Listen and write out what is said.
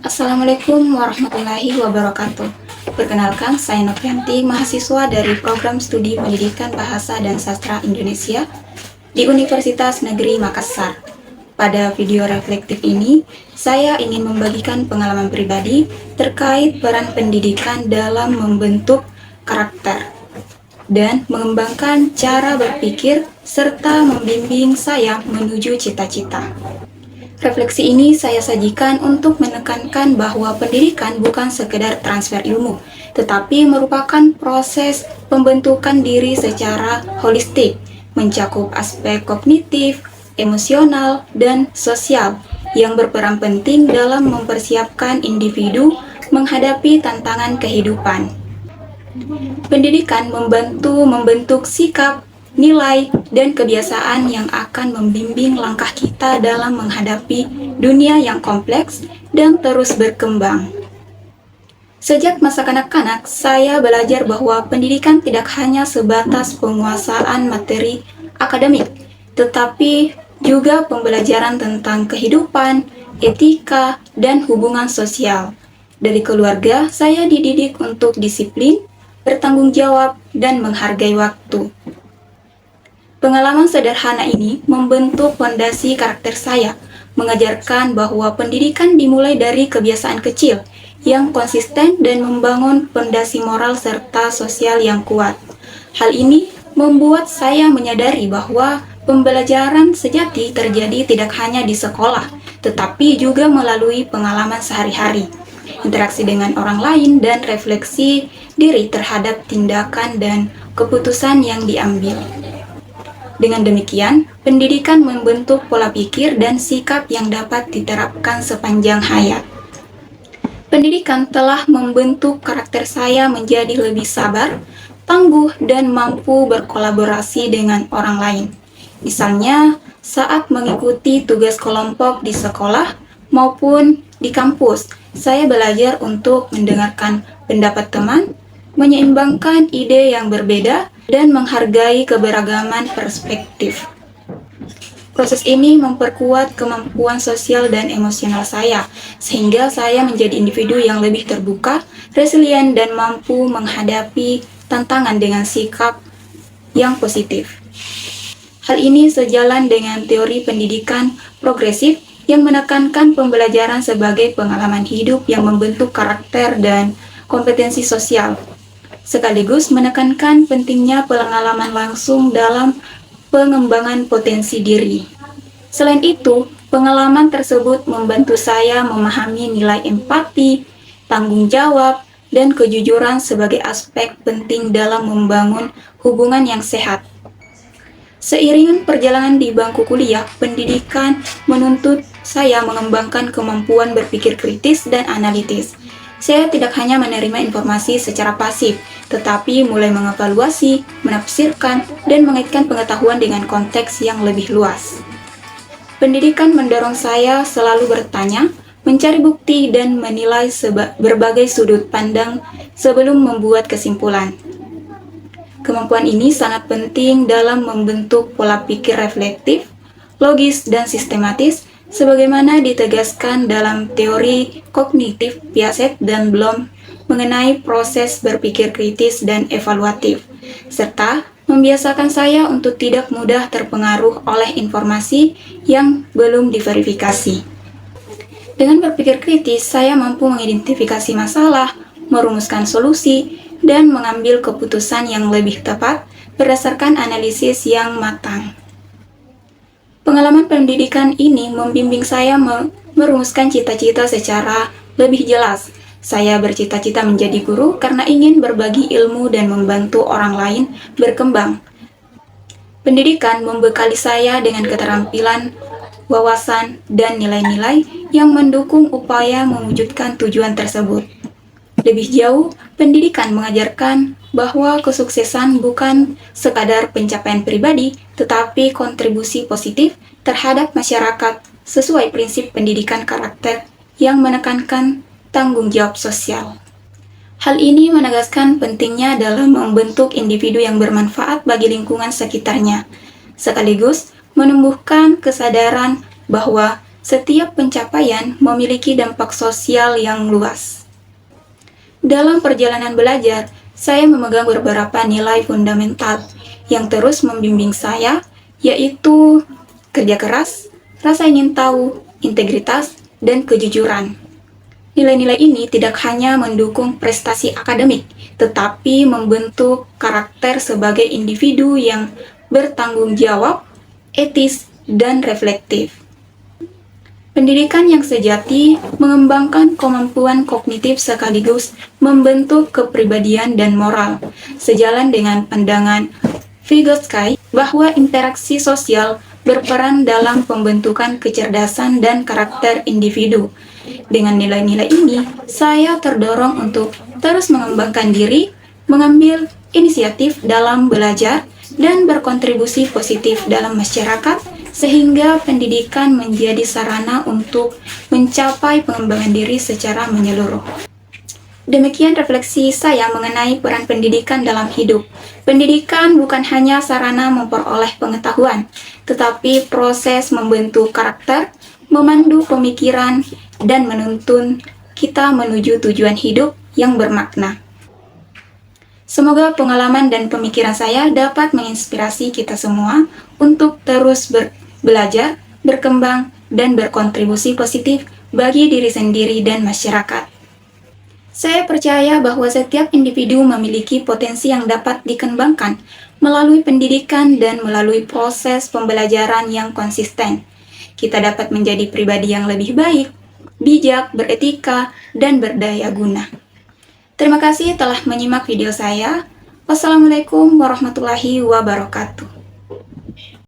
Assalamualaikum warahmatullahi wabarakatuh. Perkenalkan, saya Novianti, mahasiswa dari Program Studi Pendidikan Bahasa dan Sastra Indonesia di Universitas Negeri Makassar. Pada video reflektif ini, saya ingin membagikan pengalaman pribadi terkait peran pendidikan dalam membentuk karakter dan mengembangkan cara berpikir serta membimbing saya menuju cita-cita. Refleksi ini saya sajikan untuk menekankan bahwa pendidikan bukan sekedar transfer ilmu, tetapi merupakan proses pembentukan diri secara holistik, mencakup aspek kognitif, emosional, dan sosial yang berperan penting dalam mempersiapkan individu menghadapi tantangan kehidupan. Pendidikan membantu membentuk sikap, nilai, dan kebiasaan yang akan membimbing langkah kita dalam menghadapi dunia yang kompleks dan terus berkembang. Sejak masa kanak-kanak, saya belajar bahwa pendidikan tidak hanya sebatas penguasaan materi akademik, tetapi juga pembelajaran tentang kehidupan, etika, dan hubungan sosial. Dari keluarga, saya dididik untuk disiplin, bertanggung jawab, dan menghargai waktu. Pengalaman sederhana ini membentuk fondasi karakter saya, mengajarkan bahwa pendidikan dimulai dari kebiasaan kecil yang konsisten dan membangun fondasi moral serta sosial yang kuat. Hal ini membuat saya menyadari bahwa pembelajaran sejati terjadi tidak hanya di sekolah, tetapi juga melalui pengalaman sehari-hari, interaksi dengan orang lain, dan refleksi diri terhadap tindakan dan keputusan yang diambil. Dengan demikian, pendidikan membentuk pola pikir dan sikap yang dapat diterapkan sepanjang hayat. Pendidikan telah membentuk karakter saya menjadi lebih sabar, tangguh, dan mampu berkolaborasi dengan orang lain. Misalnya, saat mengikuti tugas kelompok di sekolah maupun di kampus, saya belajar untuk mendengarkan pendapat teman, menyeimbangkan ide yang berbeda, dan menghargai keberagaman perspektif. Proses ini memperkuat kemampuan sosial dan emosional saya, sehingga saya menjadi individu yang lebih terbuka, resilient, dan mampu menghadapi tantangan dengan sikap yang positif. Hal ini sejalan dengan teori pendidikan progresif yang menekankan pembelajaran sebagai pengalaman hidup yang membentuk karakter dan kompetensi sosial, sekaligus menekankan pentingnya pengalaman langsung dalam pengembangan potensi diri. Selain itu, pengalaman tersebut membantu saya memahami nilai empati, tanggung jawab, dan kejujuran sebagai aspek penting dalam membangun hubungan yang sehat. Seiring perjalanan di bangku kuliah, pendidikan menuntut saya mengembangkan kemampuan berpikir kritis dan analitis. Saya tidak hanya menerima informasi secara pasif, tetapi mulai mengevaluasi, menafsirkan, dan mengaitkan pengetahuan dengan konteks yang lebih luas. Pendidikan mendorong saya selalu bertanya, mencari bukti, dan menilai berbagai sudut pandang sebelum membuat kesimpulan. Kemampuan ini sangat penting dalam membentuk pola pikir reflektif, logis, dan sistematis, sebagaimana ditegaskan dalam teori kognitif Piaget dan Bloom mengenai proses berpikir kritis dan evaluatif, serta membiasakan saya untuk tidak mudah terpengaruh oleh informasi yang belum diverifikasi. Dengan berpikir kritis, saya mampu mengidentifikasi masalah, merumuskan solusi, dan mengambil keputusan yang lebih tepat berdasarkan analisis yang matang. Pengalaman pendidikan ini membimbing saya merumuskan cita-cita secara lebih jelas. Saya bercita-cita menjadi guru karena ingin berbagi ilmu dan membantu orang lain berkembang. Pendidikan membekali saya dengan keterampilan, wawasan, dan nilai-nilai yang mendukung upaya mewujudkan tujuan tersebut. Lebih jauh, pendidikan mengajarkan bahwa kesuksesan bukan sekadar pencapaian pribadi, tetapi kontribusi positif terhadap masyarakat sesuai prinsip pendidikan karakter yang menekankan tanggung jawab sosial. Hal ini menegaskan pentingnya dalam membentuk individu yang bermanfaat bagi lingkungan sekitarnya, sekaligus menumbuhkan kesadaran bahwa setiap pencapaian memiliki dampak sosial yang luas. Dalam perjalanan belajar, saya memegang beberapa nilai fundamental yang terus membimbing saya, yaitu kerja keras, rasa ingin tahu, integritas, dan kejujuran. Nilai-nilai ini tidak hanya mendukung prestasi akademik, tetapi membentuk karakter sebagai individu yang bertanggung jawab, etis, dan reflektif. Pendidikan yang sejati mengembangkan kemampuan kognitif sekaligus membentuk kepribadian dan moral, sejalan dengan pandangan Vygotsky bahwa interaksi sosial berperan dalam pembentukan kecerdasan dan karakter individu. Dengan nilai-nilai ini, saya terdorong untuk terus mengembangkan diri, mengambil inisiatif dalam belajar, dan berkontribusi positif dalam masyarakat, sehingga pendidikan menjadi sarana untuk mencapai pengembangan diri secara menyeluruh. Demikian refleksi saya mengenai peran pendidikan dalam hidup. Pendidikan bukan hanya sarana memperoleh pengetahuan, tetapi proses membentuk karakter, memandu pemikiran, dan menuntun kita menuju tujuan hidup yang bermakna. Semoga pengalaman dan pemikiran saya dapat menginspirasi kita semua untuk terus belajar, berkembang, dan berkontribusi positif bagi diri sendiri dan masyarakat. Saya percaya bahwa setiap individu memiliki potensi yang dapat dikembangkan melalui pendidikan dan melalui proses pembelajaran yang konsisten. Kita dapat menjadi pribadi yang lebih baik, bijak, beretika, dan berdaya guna. Terima kasih telah menyimak video saya. Wassalamualaikum warahmatullahi wabarakatuh.